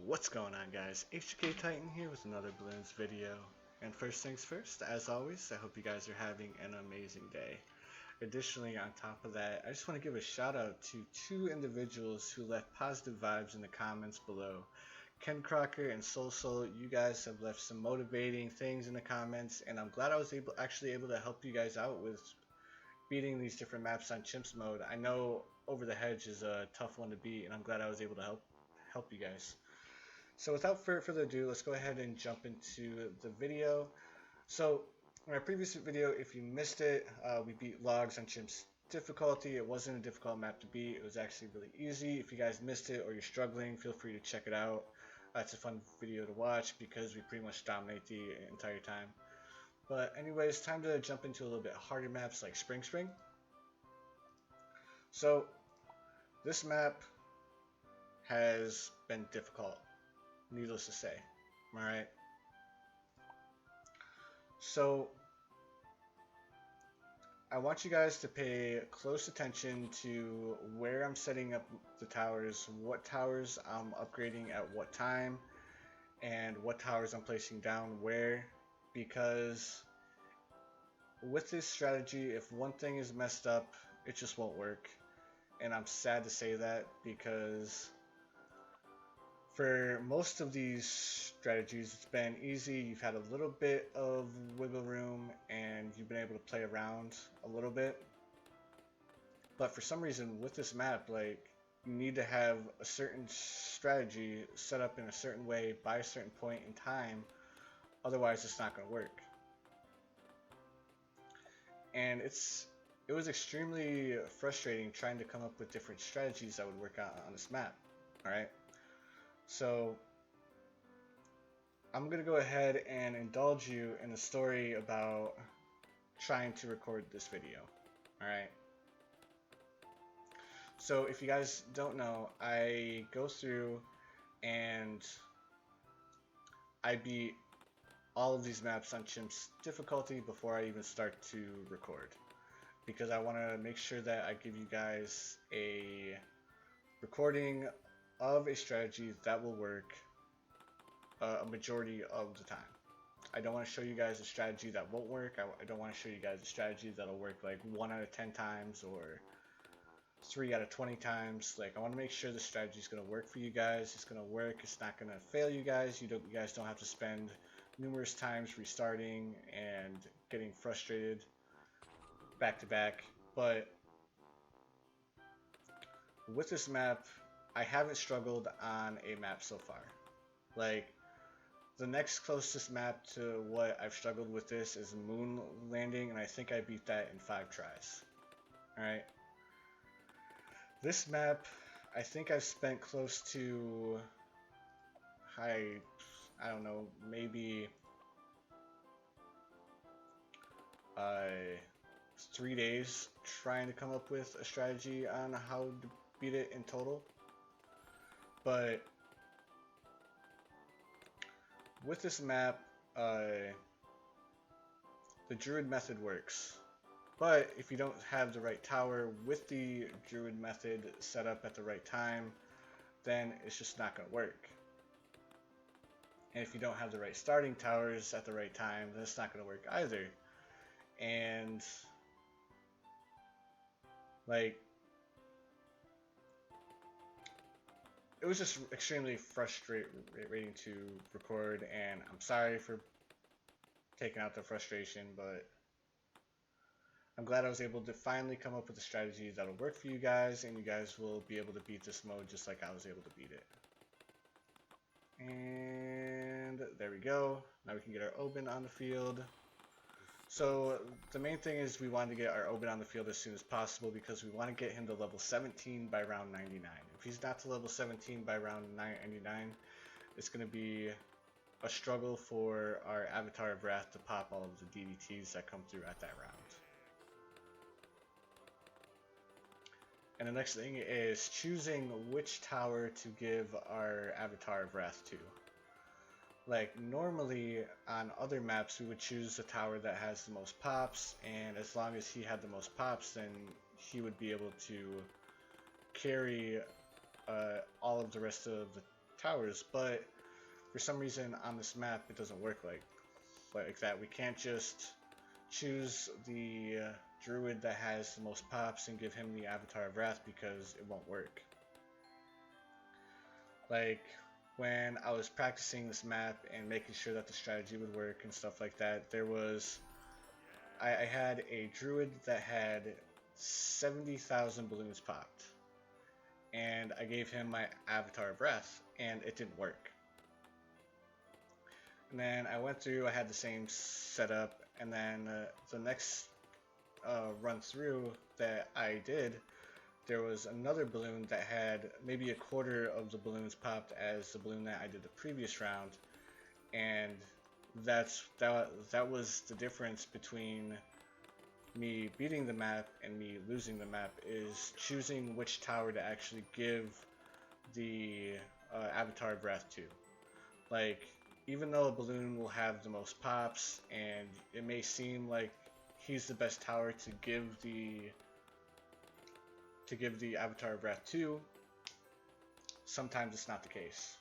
What's going on, guys? HK Titan here with another Balloons video. And first things first, as always, I hope you guys are having an amazing day. Additionally, on top of that, I just want to give a shout out to two individuals who left positive vibes in the comments below. Ken Crocker and Soul Soul, you guys have left some motivating things in the comments, and I'm glad I was actually able to help you guys out with beating these different maps on Chimps mode. I know Over the Hedge is a tough one to beat, and I'm glad I was able to help you guys. So without further ado, let's go ahead and jump into the video. So in my previous video, if you missed it, we beat Logs on Chimps difficulty. It wasn't a difficult map to beat. It was actually really easy. If you guys missed it or you're struggling, feel free to check it out. It's a fun video to watch because we pretty much dominate the entire time. But anyways, time to jump into a little bit harder maps like Spring. So this map has been difficult, needless to say. Alright. So I want you guys to pay close attention to where I'm setting up the towers, what towers I'm upgrading at what time, and what towers I'm placing down where, because with this strategy, if one thing is messed up, it just won't work. And I'm sad to say that, because for most of these strategies, it's been easy. You've had a little bit of wiggle room and you've been able to play around a little bit. But for some reason with this map, like, you need to have a certain strategy set up in a certain way by a certain point in time. Otherwise, it's not going to work. And it was extremely frustrating trying to come up with different strategies that would work out on this map. Alright? So I'm going to go ahead and indulge you in a story about trying to record this video. Alright. So if you guys don't know, I go through and I beat all of these maps on Chimps difficulty before I even start to record, because I want to make sure that I give you guys a recording of a strategy that will work a majority of the time. I don't want to show you guys a strategy that won't work. I don't want to show you guys a strategy that'll work like 1 out of 10 times or 3 out of 20 times. Like, I want to make sure the strategy is going to work for you guys. It's going to work. It's not going to fail you guys. You guys don't have to spend numerous times restarting and getting frustrated back to back. But with this map, I haven't struggled on a map so far. Like, the next closest map to what I've struggled with this is Moon Landing, and I think I beat that in 5 tries. Alright. This map, I think I've spent close to, I don't know, maybe 3 days trying to come up with a strategy on how to beat it in total. But with this map, the Druid method works. But if you don't have the right tower with the Druid method set up at the right time, then it's just not going to work. And if you don't have the right starting towers at the right time, then it's not going to work either. And like, it was just extremely frustrating to record, and I'm sorry for taking out the frustration, but I'm glad I was able to finally come up with a strategy that'll work for you guys, and you guys will be able to beat this mode just like I was able to beat it. And there we go. Now we can get our Oben on the field. So the main thing is we want to get our Oben on the field as soon as possible, because we want to get him to level 17 by round 99. If he's not to level 17 by round 99, it's going to be a struggle for our Avatar of Wrath to pop all of the DDTs that come through at that round. And the next thing is choosing which tower to give our Avatar of Wrath to. Like, normally on other maps we would choose the tower that has the most pops, and as long as he had the most pops, then he would be able to carry all of the rest of the towers, but for some reason on this map it doesn't work like that. We can't just choose the druid that has the most pops and give him the Avatar of Wrath because it won't work. Like when I was practicing this map and making sure that the strategy would work and stuff like that, I had a druid that had 70,000 balloons popped, and I gave him my Avatar of Wrath, and it didn't work. And then I went through, I had the same setup, and then the next run through that I did, there was another balloon that had maybe a quarter of the balloons popped as the balloon that I did the previous round, and that was the difference between me beating the map and me losing the map, is choosing which tower to actually give the Avatar of Wrath to. Like, even though a balloon will have the most pops and it may seem like he's the best tower to give the Avatar of Wrath to, sometimes it's not the case.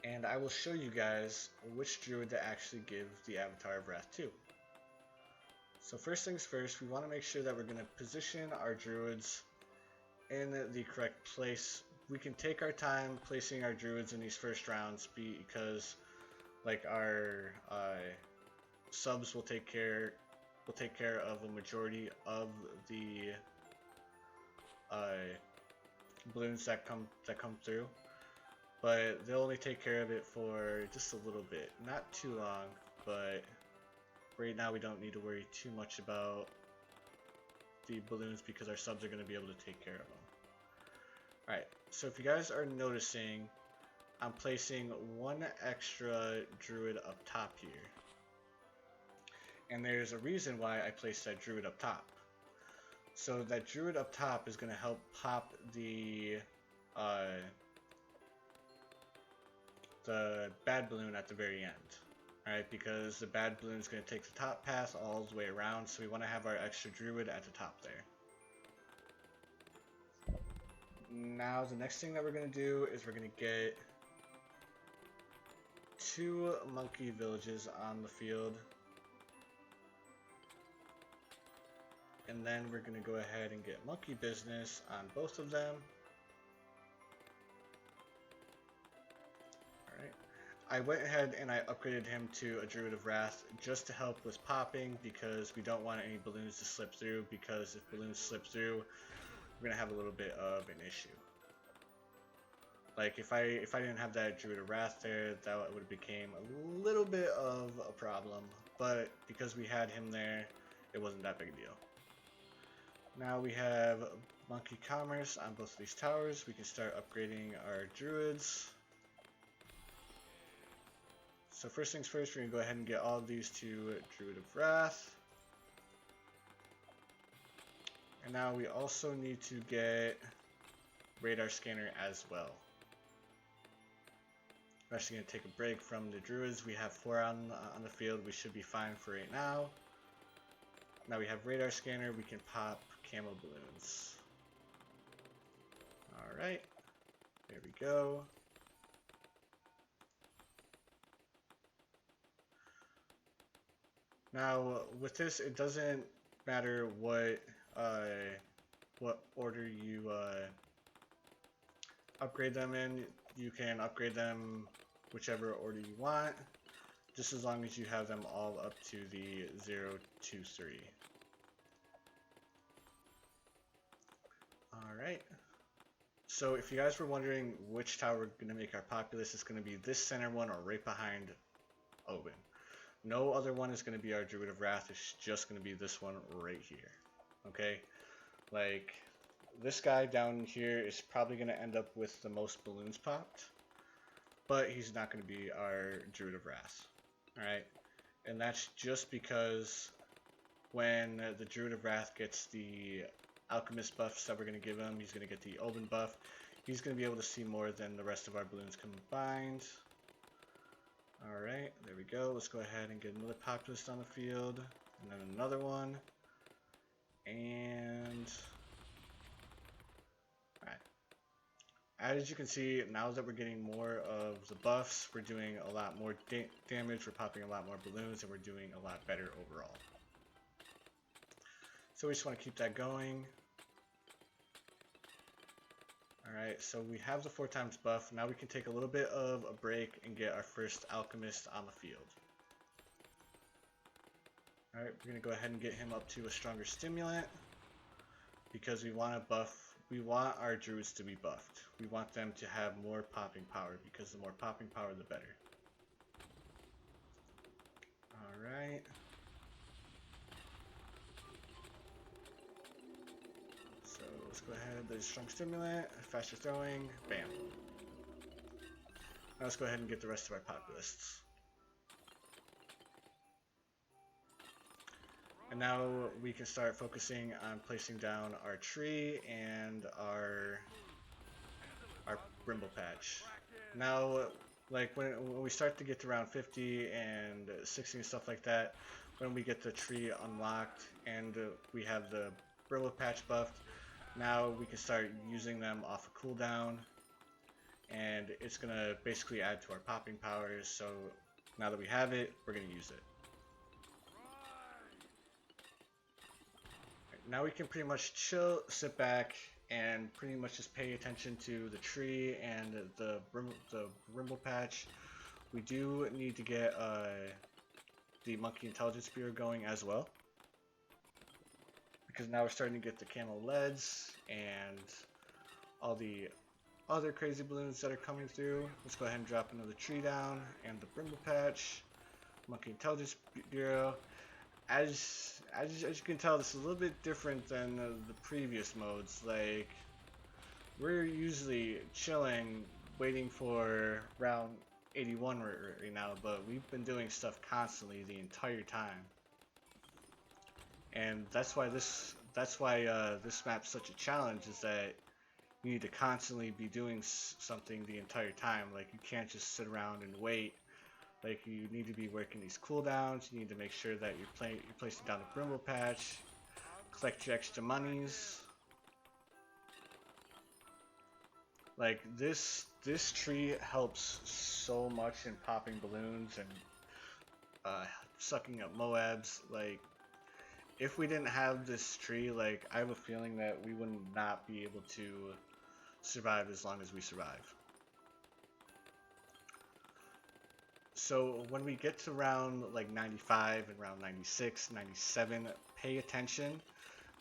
And I will show you guys which druid to actually give the Avatar of Wrath to. So first things first, we want to make sure that we're going to position our druids in the correct place. We can take our time placing our druids in these first rounds because like our subs will take care of a majority of the balloons that come through, but they'll only take care of it for just a little bit, not too long, but right now we don't need to worry too much about the balloons because our subs are going to be able to take care of them. Alright, so if you guys are noticing, I'm placing one extra druid up top here. And there's a reason why I placed that druid up top. So that druid up top is going to help pop the bad balloon at the very end. Alright, because the bad balloon is going to take the top path all the way around, so we want to have our extra druid at the top there. Now the next thing that we're going to do is we're going to get 2 monkey villages on the field. And then we're going to go ahead and get monkey business on both of them. Alright. I went ahead and I upgraded him to a Druid of Wrath just to help with popping because we don't want any balloons to slip through, because if balloons slip through, we're going to have a little bit of an issue. Like if I didn't have that Druid of Wrath there, that would have became a little bit of a problem, but because we had him there, it wasn't that big a deal. Now we have Monkey Commerce on both of these towers. We can start upgrading our druids. So first things first, we're going to go ahead and get all of these to Druid of Wrath. And now we also need to get Radar Scanner as well. We're actually going to take a break from the druids. We have 4 on the field. We should be fine for right now. Now we have Radar Scanner. We can pop camo balloons. Alright. There we go. Now with this, it doesn't matter what order you upgrade them in. You can upgrade them whichever order you want, just as long as you have them all up to the 0, 2, 3. Alright. So if you guys were wondering which tower we're going to make our populace, it's going to be this center one or right behind Owen. No other one is going to be our Druid of Wrath. It's just going to be this one right here. Okay? Like, this guy down here is probably going to end up with the most balloons popped, but he's not going to be our Druid of Wrath. Alright? And that's just because when the Druid of Wrath gets the Alchemist buffs that we're going to give him, he's going to get the Oben buff. He's going to be able to see more than the rest of our balloons combined. Alright, there we go. Let's go ahead and get another populist on the field, and then another one. And As you can see, now that we're getting more of the buffs, we're doing a lot more damage, we're popping a lot more balloons, and we're doing a lot better overall. So we just want to keep that going. Alright, so we have the 4 times buff. Now we can take a little bit of a break and get our first alchemist on the field. Alright, we're going to go ahead and get him up to a stronger stimulant because we want to buff, we want our druids to be buffed. We want them to have more popping power because the more popping power the better. Alright. So let's go ahead, there's strong stimulant, faster throwing, bam. Now let's go ahead and get the rest of our populists. And now we can start focusing on placing down our tree and our brimble patch. Now, like when we start to get to around 50 and 60 and stuff like that, when we get the tree unlocked and we have the brimble patch buffed, now we can start using them off a cooldown, and it's gonna basically add to our popping powers. So now that we have it, we're gonna use it. Now we can pretty much chill, sit back, and pretty much just pay attention to the tree and the brimble patch. We do need to get the monkey intelligence spear going as well, because now we're starting to get the camel leads and all the other crazy balloons that are coming through. Let's go ahead and drop another tree down and the brimble patch, monkey intelligence bureau. As you can tell, this is a little bit different than the previous modes. Like, we're usually chilling, waiting for round 81 right now, but we've been doing stuff constantly the entire time, and that's why this map's such a challenge. Is that you need to constantly be doing something the entire time. Like, you can't just sit around and wait. Like, you need to be working these cooldowns. You need to make sure that you're placing down a brimble patch, collect your extra monies. Like, this tree helps so much in popping balloons and sucking up Moabs. Like, if we didn't have this tree, like, I have a feeling that we would not be able to survive as long as we survive. So when we get to round like 95 and round 96, 97, pay attention,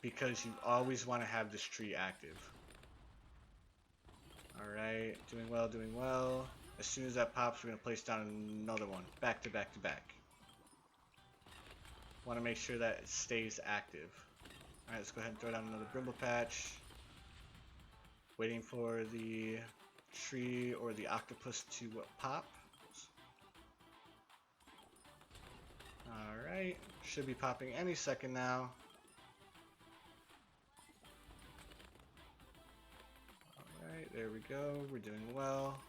because you always want to have this tree active. Alright, doing well, doing well. As soon as that pops, we're going to place down another one, back to back to back. Want to make sure that it stays active. Alright, let's go ahead and throw down another brimble patch. Waiting for the tree or the octopus to pop. Alright, should be popping any second now. Alright, there we go, we're doing well.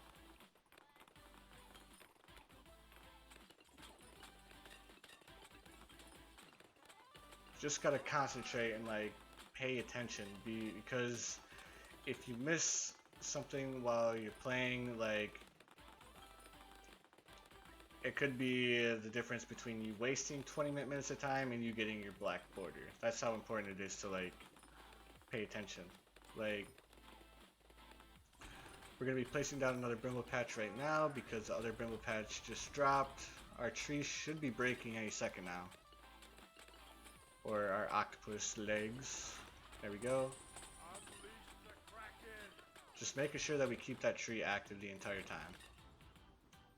Just gotta concentrate and like pay attention, because if you miss something while you're playing, like, it could be the difference between you wasting 20 minutes of time and you getting your black border. That's how important it is to like pay attention. Like, we're going to be placing down another brimble patch right now because the other brimble patch just dropped. Our tree should be breaking any second now. Or our octopus legs. There we go. Just making sure that we keep that tree active the entire time.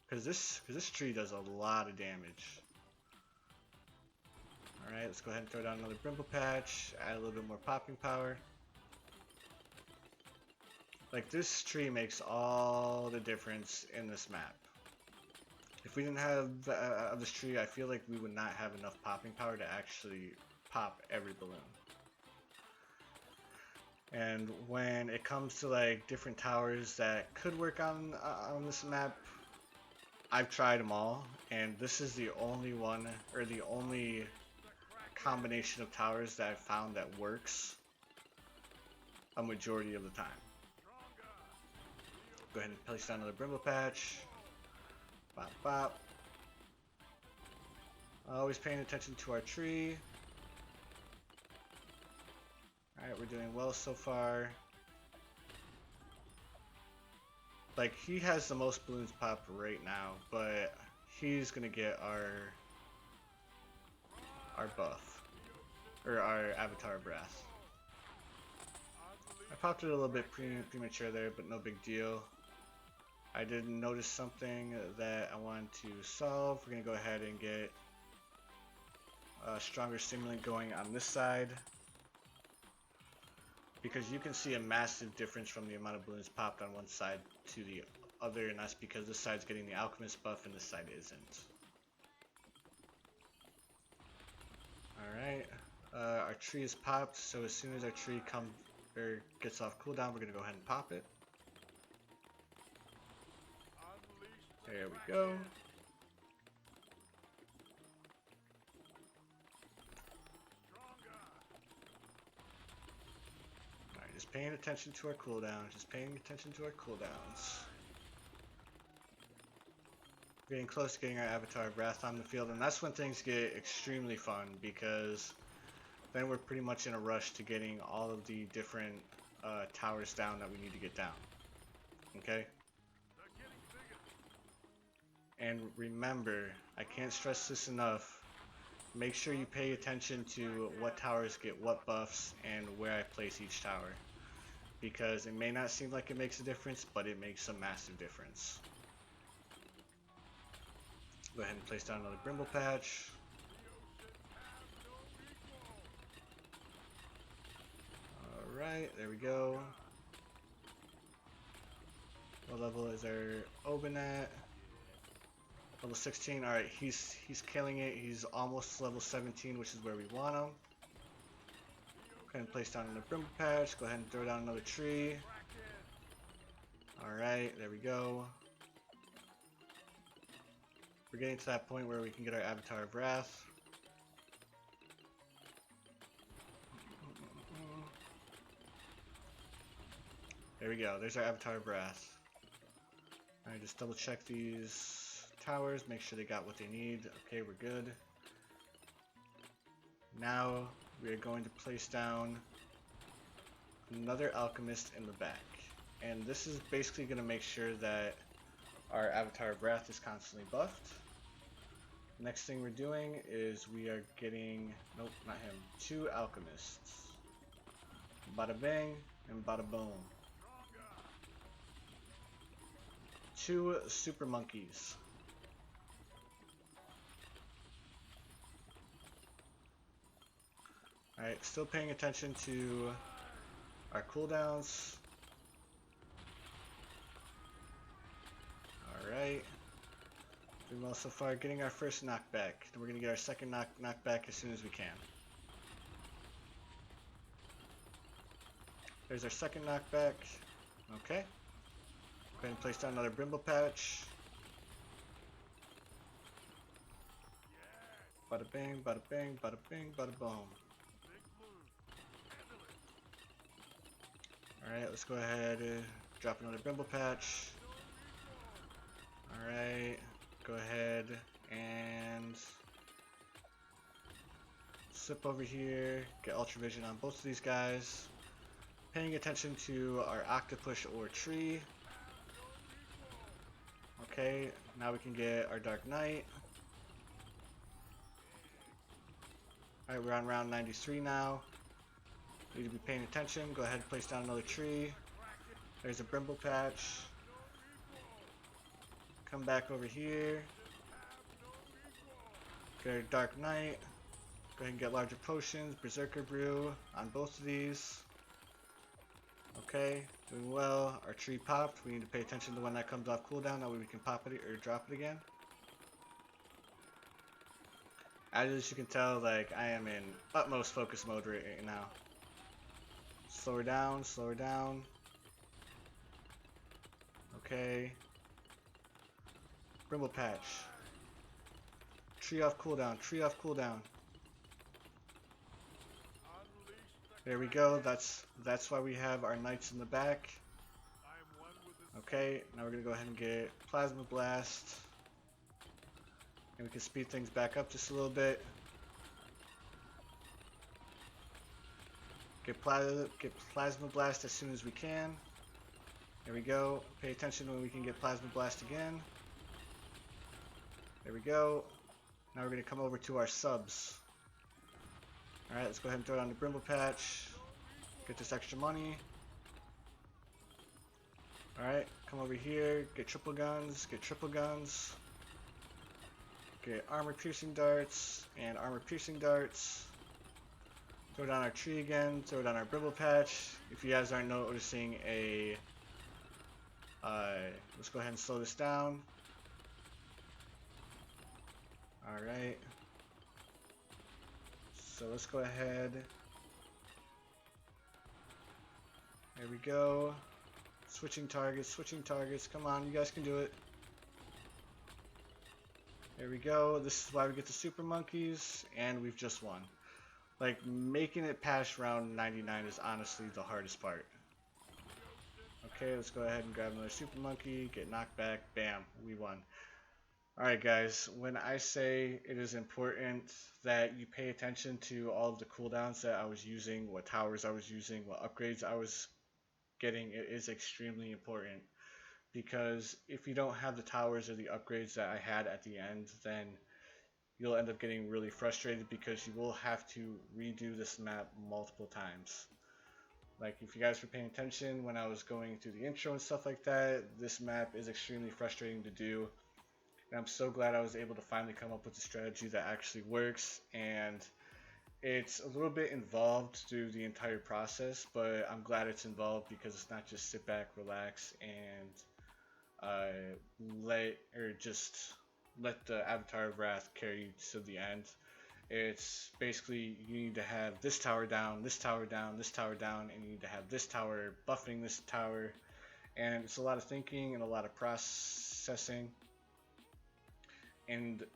Because this tree does a lot of damage. Alright, let's go ahead and throw down another brimble patch, add a little bit more popping power. Like, this tree makes all the difference in this map. If we didn't have this tree, I feel like we would not have enough popping power to actually pop every balloon. And when it comes to like different towers that could work on this map, I've tried them all, and this is the only one, or the only combination of towers that I've found that works a majority of the time. Go ahead and place down another Brimble Patch. Bop bop. Always paying attention to our tree. Alright, we're doing well so far. Like, he has the most balloons pop right now, but he's gonna get our buff. Or our Avatar Breath. I popped it a little bit premature there, but no big deal. I did notice something that I wanted to solve. We're going to go ahead and get a stronger stimulant going on this side. Because you can see a massive difference from the amount of balloons popped on one side to the other, and that's because this side's getting the Alchemist buff and this side isn't. Alright, our tree is popped, so as soon as our tree gets off cooldown, we're going to go ahead and pop it. There we go. Alright, just paying attention to our cooldowns, just paying attention to our cooldowns. Getting close to getting our Avatar Breath on the field, and that's when things get extremely fun, because then we're pretty much in a rush to getting all of the different towers down that we need to get down. Okay? And remember, I can't stress this enough, make sure you pay attention to what towers get what buffs and where I place each tower. Because it may not seem like it makes a difference, but it makes a massive difference. Go ahead and place down another Brimble Patch. Alright, there we go. What level is our Oben at? Level 16. Alright, he's killing it. He's almost level 17, which is where we want him. Go ahead and place down another Brimble Patch. Go ahead and throw down another tree. Alright, there we go. We're getting to that point where we can get our Avatar of Wrath. There we go, there's our Avatar of Wrath. Alright, just double check these towers, make sure they got what they need. Okay, we're good. Now we are going to place down another Alchemist in the back. And this is basically going to make sure that our Avatar of Wrath is constantly buffed. Next thing we're doing is we are getting, nope, not him, 2 Alchemists. Bada bang and bada boom. 2 Super Monkeys. Alright, still paying attention to our cooldowns. Alright. Doing well so far, getting our first knockback. Then we're going to get our second knockback as soon as we can. There's our second knockback. Okay. Go ahead and place down another Brimble Patch. Bada bang, bada bang, bada bang, bada boom. Alright, let's go ahead and drop another Brimble Patch. Alright, go ahead and slip over here, get Ultra Vision on both of these guys. Paying attention to our Octopus or Tree. Okay, now we can get our Dark Knight. Alright, we're on round 93 now. Need to be paying attention. Go ahead and place down another tree. There's a Brimble Patch. Come back over here. Get our Dark Knight. Go ahead and get larger potions. Berserker Brew on both of these. Okay, doing well. Our tree popped. We need to pay attention to when that comes off cooldown. That way we can pop it or drop it again. As you can tell, like, I am in utmost focus mode right now. Slow her down, slow her down. Okay. Brimble Patch. Tree off cooldown, tree off cooldown. There we go, that's why we have our knights in the back. Okay, now we're gonna go ahead and get Plasma Blast. And we can speed things back up just a little bit. Get Plasma Blast as soon as we can. There we go. Pay attention when we can get Plasma Blast again. There we go. Now we're going to come over to our subs. Alright, let's go ahead and throw down the Brimble Patch. Get this extra money. Alright, come over here. Get triple guns. Get triple guns. Get armor piercing darts and armor piercing darts. Throw down our tree again. Throw down our Brimble Patch. If you guys aren't noticing a... let's go ahead and slow this down. Alright. So let's go ahead. There we go. Switching targets, switching targets. Come on, you guys can do it. There we go. This is why we get the super monkeys, and we've just won. Like, making it past round 99 is honestly the hardest part. Okay, let's go ahead and grab another super monkey, get knocked back, bam, we won. Alright guys, when I say it is important that you pay attention to all of the cooldowns that I was using, what towers I was using, what upgrades I was getting, it is extremely important. Because if you don't have the towers or the upgrades that I had at the end, then you'll end up getting really frustrated because you will have to redo this map multiple times. Like, if you guys were paying attention when I was going through the intro and stuff like that, this map is extremely frustrating to do. And I'm so glad I was able to finally come up with a strategy that actually works. And it's a little bit involved through the entire process, but I'm glad it's involved because it's not just sit back, relax, and let the Avatar of Wrath carry you to the end. It's basically you need to have this tower down, this tower down, this tower down, and you need to have this tower buffing this tower. And it's a lot of thinking and a lot of processing. And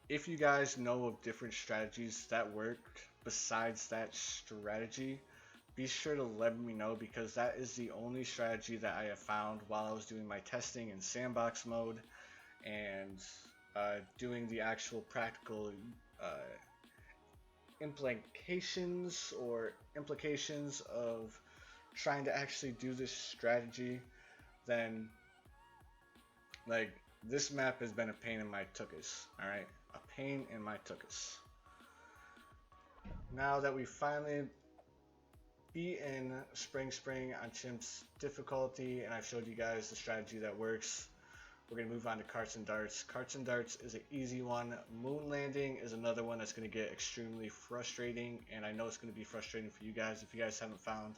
if you guys know of different strategies that work besides that strategy, be sure to let me know, because that is the only strategy that I have found while I was doing my testing in sandbox mode and doing the actual practical implications of trying to actually do this strategy. Then, like, this map has been a pain in my tuchus, alright? A pain in my tuchus. Now that we finally beaten Spring on Chimps difficulty, and I've showed you guys the strategy that works, we're going to move on to Carts and Darts. Carts and Darts is an easy one. Moon Landing is another one that's going to get extremely frustrating, and I know it's going to be frustrating for you guys if you guys haven't found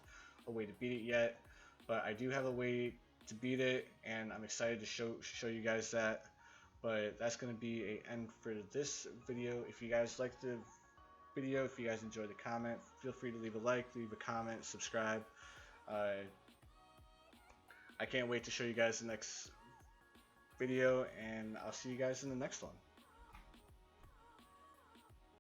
a way to beat it yet. But I do have a way to beat it, and I'm excited to show you guys that. But that's going to be an end for this video. If you guys like the video, if you guys enjoyed the comment, feel free to leave a like, leave a comment, subscribe. I can't wait to show you guys the next video, and I'll see you guys in the next one.